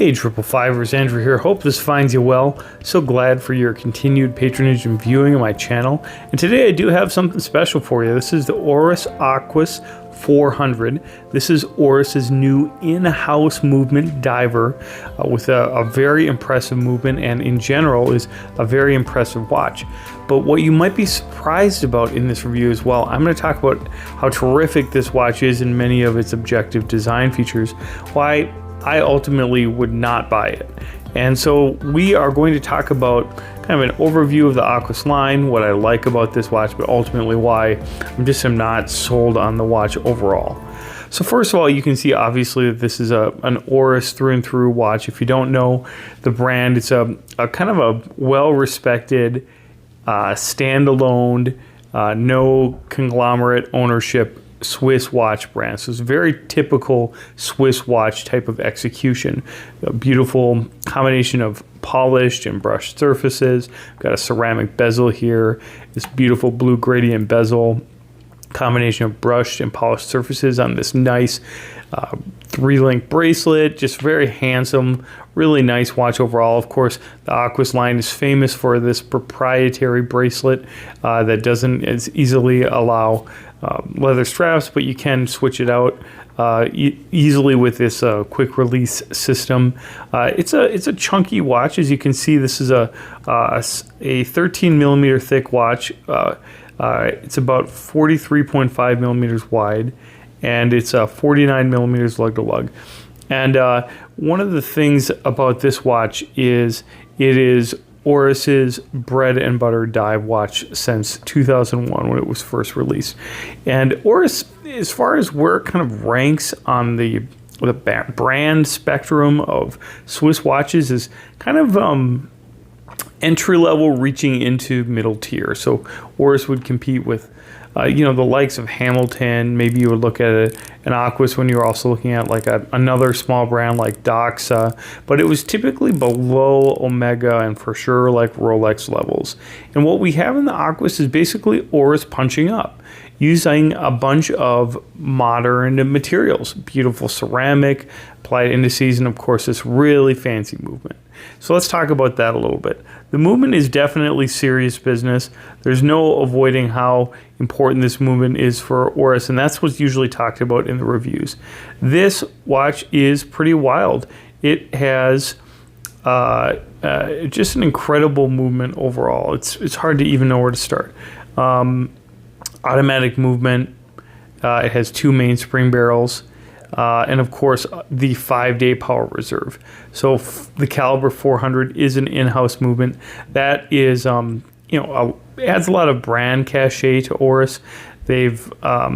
Hey, Triple Fivers, Andrew here. Hope this finds you well. So glad for your continued patronage and viewing of my channel. And today I do have something special for you. This is the Oris Aquis 400. This is Oris's new in-house movement diver with a very impressive movement, and in general is a very impressive watch. But what you might be surprised about in this review as well, I'm going to talk about how terrific this watch is in many of its objective design features, why I ultimately would not buy it. And so we are going to talk about kind of an overview of the Aquis line, what I like about this watch, but ultimately why I'm not sold on the watch overall. So first of all, you can see obviously that this is an Oris through and through watch. If you don't know the brand, it's a kind of a well-respected, standalone, no conglomerate ownership Swiss watch brand. So it's a very typical Swiss watch type of execution. A beautiful combination of polished and brushed surfaces. Got a ceramic bezel here. This beautiful blue gradient bezel. Combination of brushed and polished surfaces on this nice 3-link bracelet. Just very handsome, really nice watch overall. Of course, the Aquis line is famous for this proprietary bracelet that doesn't as easily allow leather straps, but you can switch it out easily with this quick release system. It's a chunky watch. As you can see, this is a 13 millimeter thick watch. It's about 43.5 millimeters wide, and it's 49 millimeters lug to lug. And one of the things about this watch is it is Oris's bread and butter dive watch since 2001 when it was first released. And Oris, as far as where it kind of ranks on the brand spectrum of Swiss watches, is kind of entry level reaching into middle tier. So Oris would compete with the likes of Hamilton. Maybe you would look at an Aquis when you're also looking at like another small brand like Doxa, but it was typically below Omega and for sure like Rolex levels. And what we have in the Aquis is basically Oris punching up, using a bunch of modern materials, beautiful ceramic, applied indices, and of course this really fancy movement. So let's talk about that a little bit. The movement is definitely serious business. There's no avoiding how important this movement is for Oris, and that's what's usually talked about in the reviews. This watch is pretty wild. It has just an incredible movement overall. It's hard to even know where to start. Automatic movement. It has 2 mainspring barrels. And of course, the 5-day power reserve. So the Caliber 400 is an in-house movement that is, adds a lot of brand cachet to Oris. They've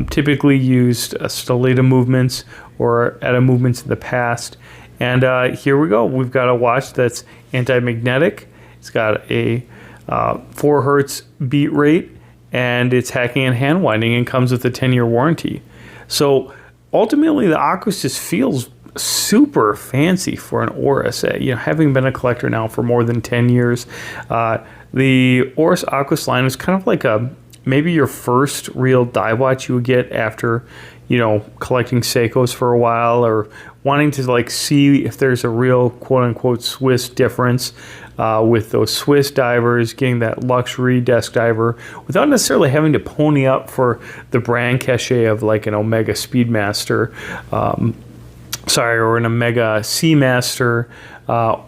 typically used Stellita movements or ETA movements in the past. And here we go. We've got a watch that's anti-magnetic. It's got a 4 hertz beat rate, and it's hacking and hand winding, and comes with a 10-year warranty. So ultimately, the Aquis just feels super fancy for an Oris. Having been a collector now for more than 10 years, the Oris Aquis line is kind of like maybe your first real dive watch you would get after, collecting Seikos for a while, or wanting to like see if there's a real quote-unquote Swiss difference with those Swiss divers, getting that luxury desk diver without necessarily having to pony up for the brand cachet of like an Omega Speedmaster, or an Omega Seamaster,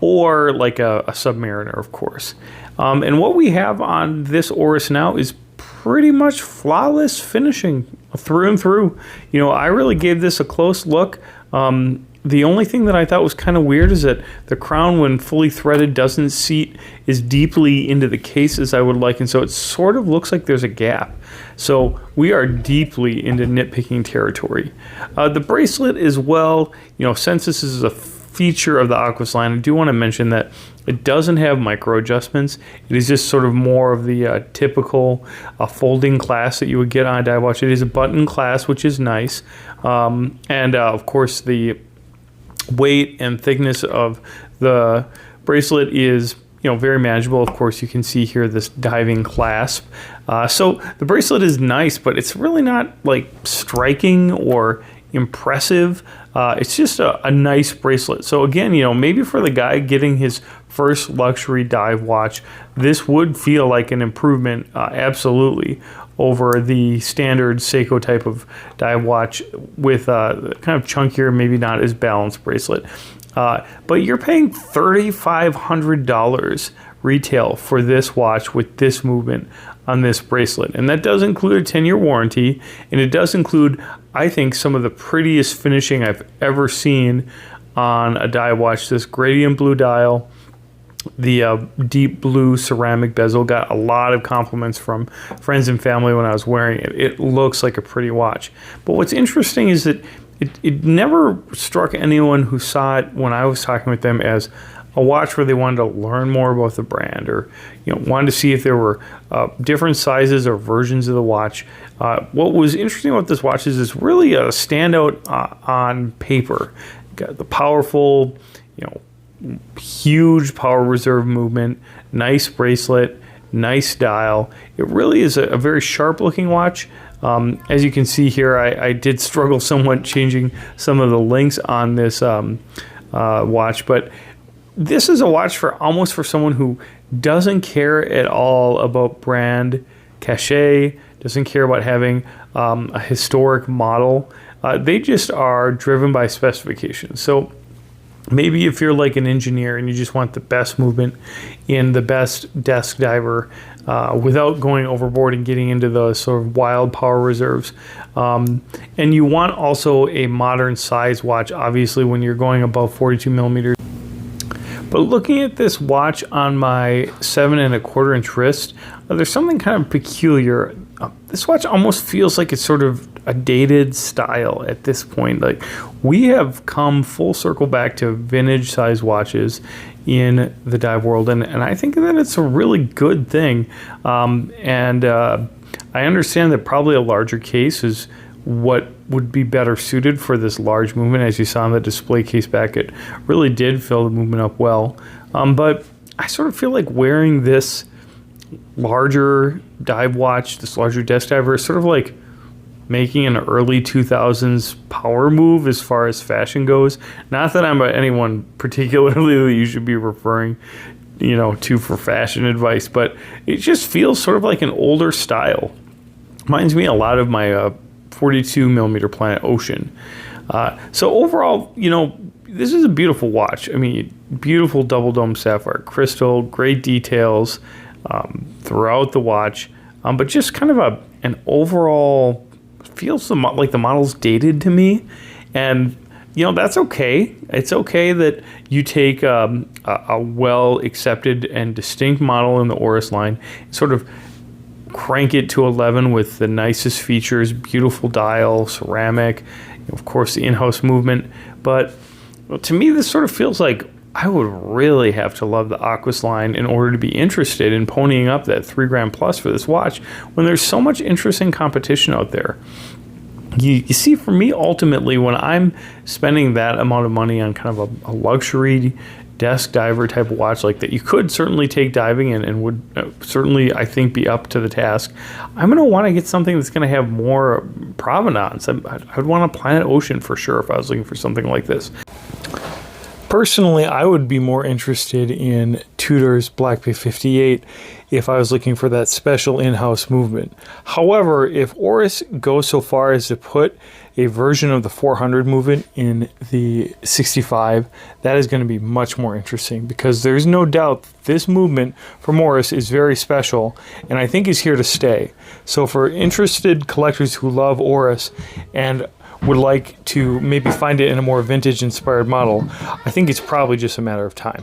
or like a Submariner, of course. And what we have on this Oris now is pretty much flawless finishing through and through. I really gave this a close look. The only thing that I thought was kind of weird is that the crown, when fully threaded, doesn't seat as deeply into the case as I would like, and so it sort of looks like there's a gap. So we are deeply into nitpicking territory. The bracelet as well, since this is a feature of the Aquis line, I do want to mention that it doesn't have micro adjustments. It is just sort of more of the typical folding clasp that you would get on a dive watch. It is a button clasp, which is nice. And of course, the weight and thickness of the bracelet is very manageable. Of course, you can see here this diving clasp. So the bracelet is nice, but it's really not like striking or impressive. It's just a nice bracelet. So again, maybe for the guy getting his first luxury dive watch, this would feel like an improvement, absolutely, over the standard Seiko type of dive watch with kind of chunkier, maybe not as balanced bracelet. But you're paying $3,500 retail for this watch with this movement on this bracelet. And that does include a 10-year warranty, and it does include, I think, some of the prettiest finishing I've ever seen on a dive watch. This gradient blue dial, the deep blue ceramic bezel, got a lot of compliments from friends and family when I was wearing it. It looks like a pretty watch. But what's interesting is that it never struck anyone who saw it when I was talking with them as a watch where they wanted to learn more about the brand, or wanted to see if there were different sizes or versions of the watch. What was interesting about this watch is it's really a standout on paper. Got the powerful, huge power reserve movement, nice bracelet, nice dial. It really is a very sharp looking watch. As you can see here, I did struggle somewhat changing some of the links on this watch, but this is a watch for someone who doesn't care at all about brand cachet, doesn't care about having a historic model. They just are driven by specifications. So maybe if you're like an engineer and you just want the best movement in the best desk diver without going overboard and getting into the sort of wild power reserves. And you want also a modern size watch, obviously, when you're going above 42 millimeters. But looking at this watch on my 7¼ inch wrist, there's something kind of peculiar. This watch almost feels like it's sort of a dated style at this point. Like, we have come full circle back to vintage size watches in the dive world, and I think that it's a really good thing. I understand that probably a larger case is what would be better suited for this large movement. As you saw in the display case back, it really did fill the movement up well. But I sort of feel like wearing this larger dive watch, this larger desk diver, is sort of like making an early 2000s power move as far as fashion goes. Not that I'm anyone particularly that you should be referring to for fashion advice, but it just feels sort of like an older style. Reminds me a lot of my 42 millimeter Planet Ocean. So overall, this is a beautiful watch. I mean, beautiful double dome sapphire crystal, great details throughout the watch, but just kind of an overall feels like the model's dated to me. And that's okay. It's okay that you take a well accepted and distinct model in the Oris line, sort of crank it to 11 with the nicest features, beautiful dial, ceramic, of course the in-house movement. But to me, this sort of feels like I would really have to love the Aquis line in order to be interested in ponying up that $3,000 plus for this watch when there's so much interesting competition out there. You see, for me, ultimately, when I'm spending that amount of money on kind of a luxury desk diver type of watch like that, you could certainly take diving and would certainly, I think, be up to the task. I'm going to want to get something that's going to have more provenance. I'd want a Planet Ocean for sure if I was looking for something like this. Personally, I would be more interested in Tudor's Black Bay 58 if I was looking for that special in-house movement. However, if Oris goes so far as to put a version of the 400 movement in the 65, that is going to be much more interesting, because there's no doubt this movement from Oris is very special and I think is here to stay. So for interested collectors who love Oris and would like to maybe find it in a more vintage inspired model, I think it's probably just a matter of time.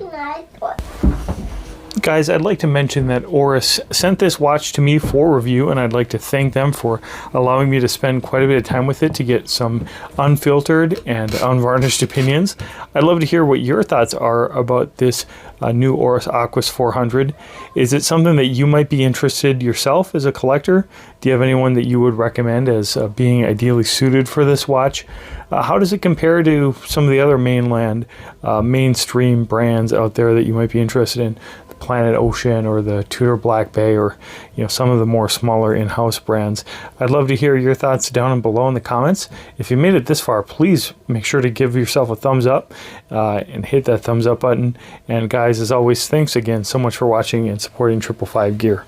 Guys, I'd like to mention that Oris sent this watch to me for review, and I'd like to thank them for allowing me to spend quite a bit of time with it to get some unfiltered and unvarnished opinions. I'd love to hear what your thoughts are about this new Oris Aquis 400. Is it something that you might be interested yourself as a collector? Do you have anyone that you would recommend as being ideally suited for this watch? How does it compare to some of the other mainstream brands out there that you might be interested in? The Planet Ocean or the Tudor Black Bay, or some of the more smaller in-house brands. I'd love to hear your thoughts down below in the comments. If you made it this far, please make sure to give yourself a thumbs up and hit that thumbs up button. And guys, as always, thanks again so much for watching and supporting 555 Gear.